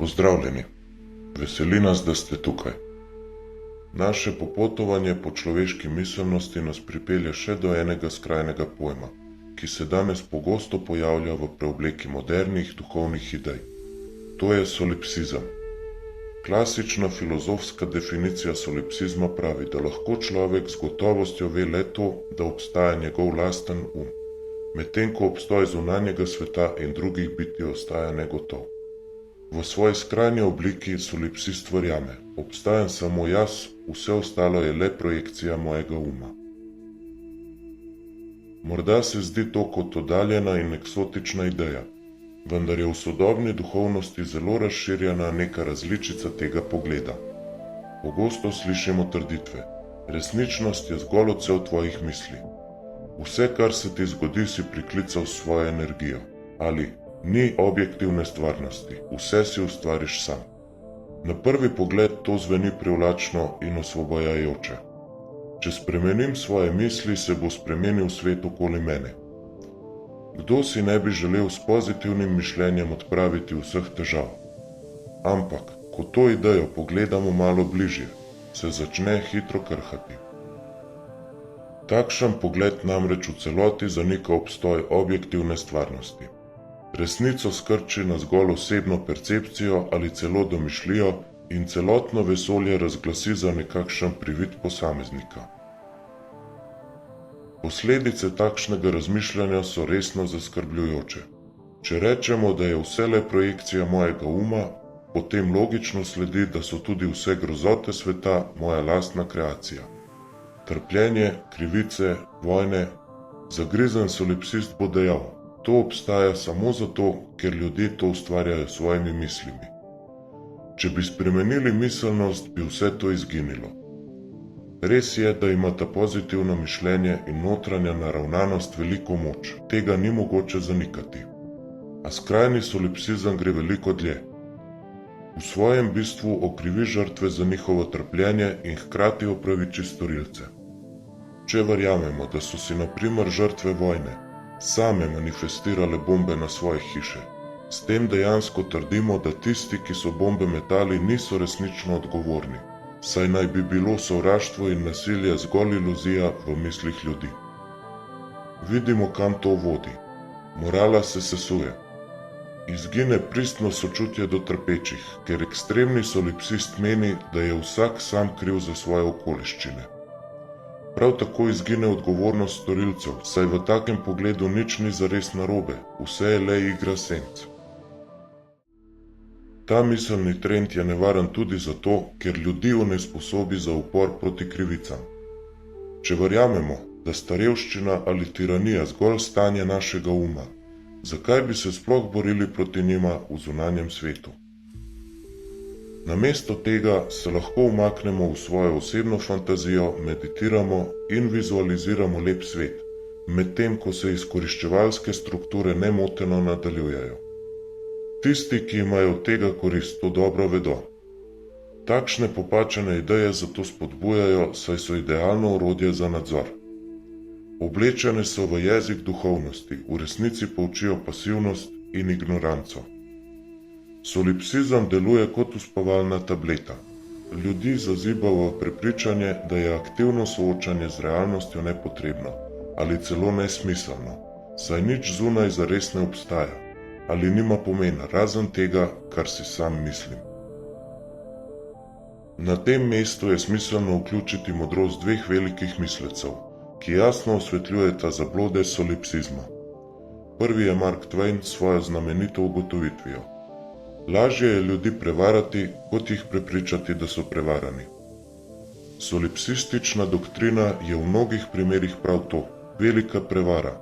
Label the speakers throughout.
Speaker 1: Pozdravljeni, veseli nas, da ste tukaj. Naše popotovanje po človeški miselnosti nas pripelje še do enega skrajnega pojma, ki se danes pogosto pojavlja v preobleki modernih duhovnih idej. To je solipsizem. Klasična filozofska definicija solipsizma pravi, da lahko človek z gotovostjo ve le to, da obstaja njegov lasten medtem ko obstoj zunanjega sveta in drugih bitij ostaja negotov. V svoji skrajni obliki solipsist verjame, obstajam samo jaz, vse ostalo je le projekcija mojega uma. Morda se zdi to kot oddaljena in eksotična ideja, vendar je v sodobni duhovnosti zelo razširjena neka različica tega pogleda. Pogosto slišimo trditve: resničnost je zgolj odsev tvojih misli. Vse, kar se ti zgodi, si priklical s svojo energijo. Ali ni objektivne stvarnosti, vse si ustvariš sam. Na prvi pogled to zveni privlačno in osvobajajoče. Če spremenim svoje misli, se bo spremenil svet okoli mene. Kdo si ne bi želel s pozitivnim mišljenjem odpraviti vseh težav? Ampak, ko to idejo pogledamo malo bližje, se začne hitro krhati. Takšen pogled namreč v celoti zanika obstoj objektivne stvarnosti. Resnico skrči na zgolj osebno percepcijo ali celo domišljijo in celotno vesolje razglasi za nekakšen privid posameznika. Posledice takšnega razmišljanja so resno zaskrbljujoče. Če rečemo, da je vse le projekcija mojega uma, potem logično sledi, da so tudi vse grozote sveta moja lastna kreacija. Trpljenje, krivice, vojne. Zagrizen solipsist bo dejal: to obstaja samo zato, ker ljudje to ustvarjajo s svojimi mislimi. Če bi spremenili miselnost, bi vse to izginilo. Res je, da imata pozitivno mišljenje in notranja naravnanost veliko moč, tega ni mogoče zanikati. A skrajni solipsizem gre veliko dlje. V svojem bistvu okrivi žrtve za njihovo trpljenje in hkrati opraviči storilce. Če verjamemo, da so si na primer žrtve vojne same manifestirale bombe na svoje hiše, s tem dejansko trdimo, da tisti, ki so bombe metali, niso resnično odgovorni, saj naj bi bilo sovraštvo in nasilje zgolj iluzija v mislih ljudi. Vidimo, kam to vodi. Morala se sesuje. Izgine pristno sočutje do trpečih, ker ekstremni solipsist meni, da je vsak sam kriv za svoje okoliščine. Prav tako izgine odgovornost storilcev, saj v takem pogledu nič ni zares narobe, vse je le igra senc. Ta miselni trend je nevaren tudi zato, ker ljudi onesposobi za upor proti krivicam. Če verjamemo, da sta revščina ali tiranija zgolj stanje našega uma, zakaj bi se sploh borili proti njima v zunanjem svetu? Namesto tega se lahko umaknemo v svojo osebno fantazijo, meditiramo in vizualiziramo lep svet, medtem ko se izkoriščevalske strukture nemoteno nadaljujejo. Tisti, ki imajo od tega korist, to dobro vedo. Takšne popačene ideje zato spodbujajo, saj so idealno orodje za nadzor. Oblečene so v jezik duhovnosti, v resnici pa učijo pasivnost in ignoranco. Solipsizem deluje kot uspavalna tableta. Ljudi zaziba v prepričanje, da je aktivno soočanje z realnostjo nepotrebno ali celo nesmiselno, saj nič zunaj zares ne obstaja ali nima pomena, razen tega, kar si sam mislim. Na tem mestu je smiselno vključiti modrost dveh velikih mislecev, ki jasno osvetljujeta zablode solipsizma. Prvi je Mark Twain s svojo znamenito ugotovitvijo: lažje je ljudi prevarati, kot jih prepričati, da so prevarani. Solipsistična doktrina je v mnogih primerih prav to, velika prevara.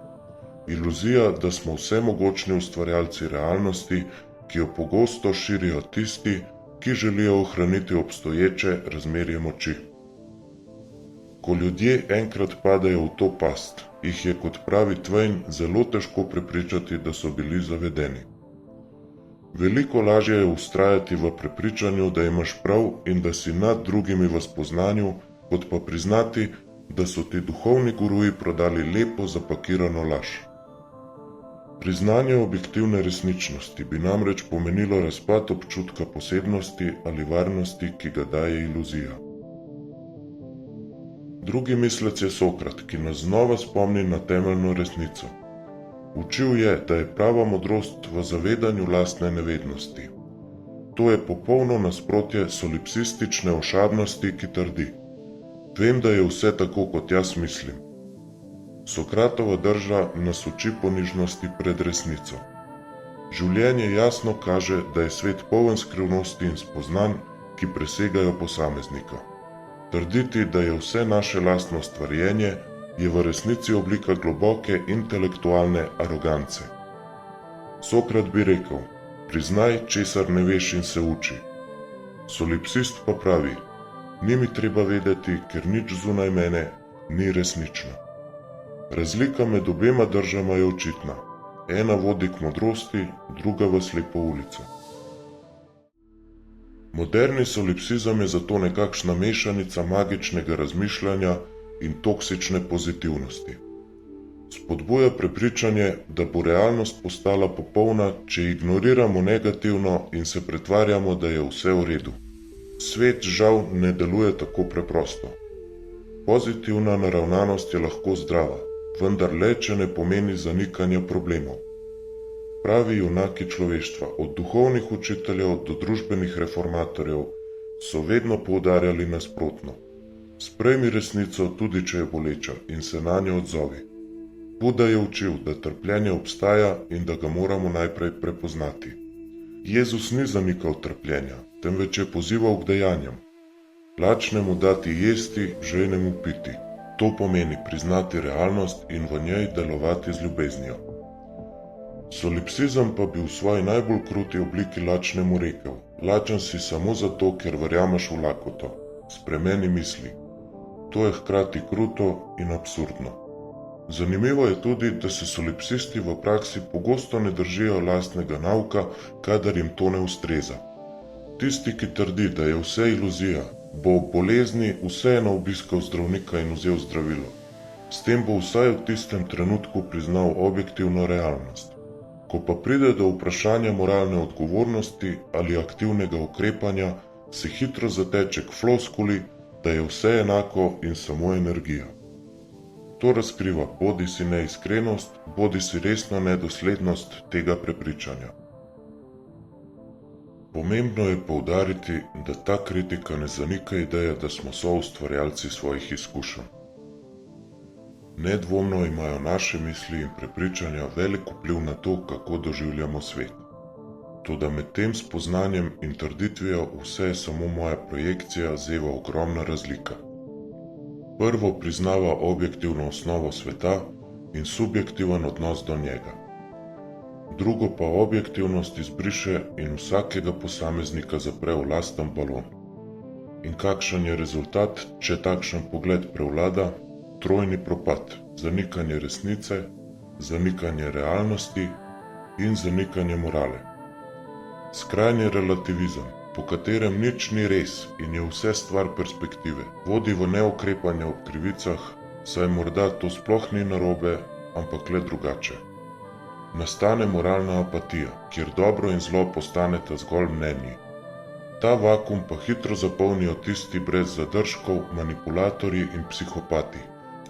Speaker 1: Iluzija, da smo vsemogočni ustvarjalci realnosti, ki jo pogosto širijo tisti, ki želijo ohraniti obstoječe razmerje moči. Ko ljudje enkrat padejo v to past, jih je, kot pravi Twain, zelo težko prepričati, da so bili zavedeni. Veliko lažje je vztrajati v prepričanju, da imaš prav in da si nad drugimi v spoznanju, kot pa priznati, da so ti duhovni guruji prodali lepo zapakirano laž. Priznanje objektivne resničnosti bi namreč pomenilo razpad občutka posebnosti ali varnosti, ki ga daje iluzija. Drugi mislec je Sokrat, ki nas znova spomni na temeljno resnico. Učil je, da je prava modrost v zavedanju lastne nevednosti. To je popolno nasprotje solipsistične ošabnosti, ki trdi: vem, da je vse tako, kot jaz mislim. Sokratova drža nas uči ponižnosti pred resnico. Življenje jasno kaže, da je svet poln skrivnosti in spoznanj, ki presegajo posameznika. Trditi, da je vse naše lastno stvarjenje, je v resnici oblika globoke intelektualne arogance. Sokrat bi rekel: priznaj, česar ne veš, in se uči. Solipsist pa pravi: ni mi treba vedeti, ker nič zunaj mene ni resnično. Razlika med obema držama je očitna. Ena vodi k modrosti, druga v slepo ulico. Moderni solipsizem je zato nekakšna mešanica magičnega razmišljanja in toksične pozitivnosti. Spodbuja prepričanje, da bo realnost postala popolna, če ignoriramo negativno in se pretvarjamo, da je vse v redu. Svet žal ne deluje tako preprosto. Pozitivna naravnanost je lahko zdrava, vendar le, če ne pomeni zanikanja problemov. Pravi junaki človeštva, od duhovnih učiteljev do družbenih reformatorjev, so vedno poudarjali nasprotno. Sprejmi resnico, tudi če je boleča, in se nanjo odzovi. Buda je učil, da trpljenje obstaja in da ga moramo najprej prepoznati. Jezus ni zanikal trpljenja, temveč je pozival k dejanjem. Lačnemu dati jesti, žejnemu piti. To pomeni priznati realnost in v njej delovati z ljubeznijo. Solipsizem pa bi v svoji najbolj kruti obliki lačnemu rekel: lačen si samo zato, ker verjameš v lakoto. Spremeni misli. To je hkrati kruto in absurdno. Zanimivo je tudi, da se solipsisti v praksi pogosto ne držijo lastnega nauka, kadar jim to ne ustreza. Tisti, ki trdi, da je vse iluzija, bo ob bolezni vseeno obiskal zdravnika in vzel zdravilo. S tem bo vsaj v tistem trenutku priznal objektivno realnost. Ko pa pride do vprašanja moralne odgovornosti ali aktivnega ukrepanja, se hitro zateče k floskuli, da je vse enako in samo energija. To razkriva bodisi neiskrenost, bodisi resno nedoslednost tega prepričanja. Pomembno je poudariti, da ta kritika ne zanika ideje, da smo soustvarjalci svojih izkušenj. Nedvomno imajo naše misli in prepričanja velik vpliv na to, kako doživljamo svet. Toda med tem spoznanjem in trditvijo vse je samo moja projekcija zeva ogromna razlika. Prvo priznava objektivno osnovo sveta in subjektiven odnos do njega. Drugo pa objektivnost izbriše in vsakega posameznika zapre v lasten balon. In kakšen je rezultat, če takšen pogled prevlada? Trojni propad, zanikanje resnice, zanikanje realnosti in zanikanje morale. Skrajni relativizem, po katerem nič ni res in je vse stvar perspektive, vodi v neukrepanje ob krivicah, saj morda to sploh ni narobe, ampak le drugače. Nastane moralna apatija, kjer dobro in zlo postaneta zgolj mnenji. Ta vakum pa hitro zapolnijo tisti brez zadržkov, manipulatorji in psihopati,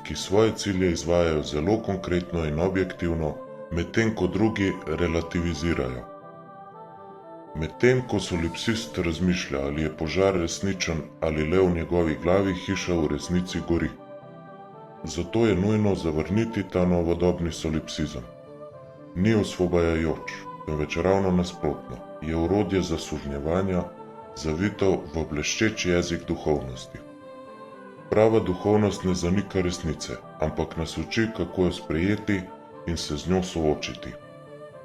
Speaker 1: ki svoje cilje izvajajo zelo konkretno in objektivno, medtem ko drugi relativizirajo. Medtem ko solipsist razmišlja, ali je požar resničen ali le v njegovi glavi, hiša v resnici gori. Zato je nujno zavrniti ta novodobni solipsizem. Ni osvobajajoč, temveč ravno nasprotno, je orodje zasužnjevanja, zavito v bleščeč jezik duhovnosti. Prava duhovnost ne zanika resnice, ampak nas uči, kako jo sprejeti in se z njo soočiti.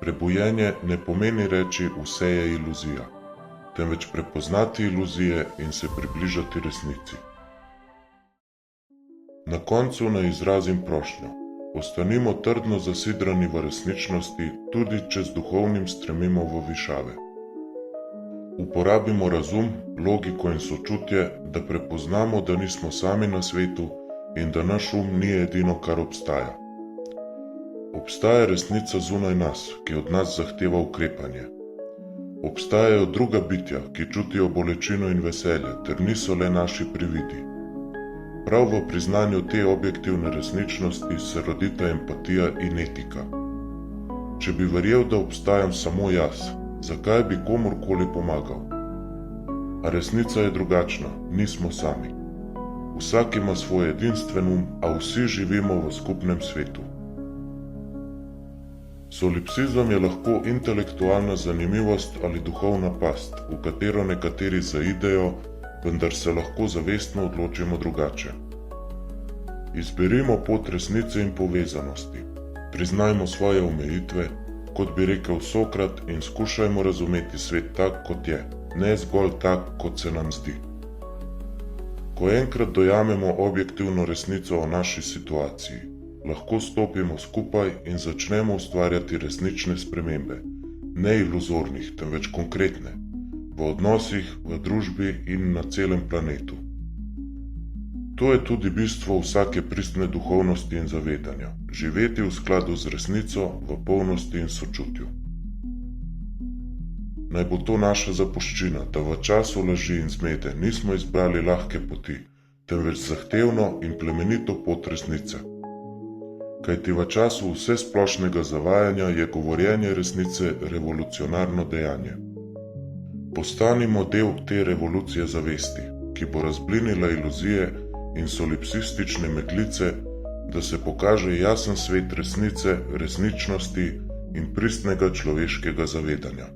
Speaker 1: Prebujenje ne pomeni reči vse je iluzija, temveč prepoznati iluzije in se približati resnici. Na koncu naj izrazim prošnjo. Ostanimo trdno zasidrani v resničnosti, tudi če z duhovnim stremimo v višave. Uporabimo razum, logiko in sočutje, da prepoznamo, da nismo sami na svetu in da naš um ni edino, kar obstaja. Obstaja resnica zunaj nas, ki od nas zahteva ukrepanje. Obstajajo druga bitja, ki čutijo bolečino in veselje, ter niso le naši prividi. Prav v priznanju te objektivne resničnosti se rodita empatija in etika. Če bi verjel, da obstajam samo jaz, zakaj bi komurkoli pomagal? A resnica je drugačna, nismo sami. Vsak ima svoj edinstven a vsi živimo v skupnem svetu. Solipsizem je lahko intelektualna zanimivost ali duhovna past, v katero nekateri zaidejo, vendar se lahko zavestno odločimo drugače. Izberimo pot resnice in povezanosti, priznajmo svoje omejitve, kot bi rekel Sokrat, in skušajmo razumeti svet tak, kot je, ne zgolj tak, kot se nam zdi. Ko enkrat dojamemo objektivno resnico o naši situaciji, lahko stopimo skupaj in začnemo ustvarjati resnične spremembe, ne iluzornih, temveč konkretne, v odnosih, v družbi in na celem planetu. To je tudi bistvo vsake pristne duhovnosti in zavedanja, živeti v skladu z resnico, v polnosti in sočutju. Naj bo to naša zapuščina, da v času laži in zmede nismo izbrali lahke poti, temveč zahtevno in plemenito pot resnice. Kajti v času vsesplošnega zavajanja je govorjenje resnice revolucionarno dejanje. Postanimo del te revolucije zavesti, ki bo razblinila iluzije in solipsistične meglice, da se pokaže jasen svet resnice, resničnosti in pristnega človeškega zavedanja.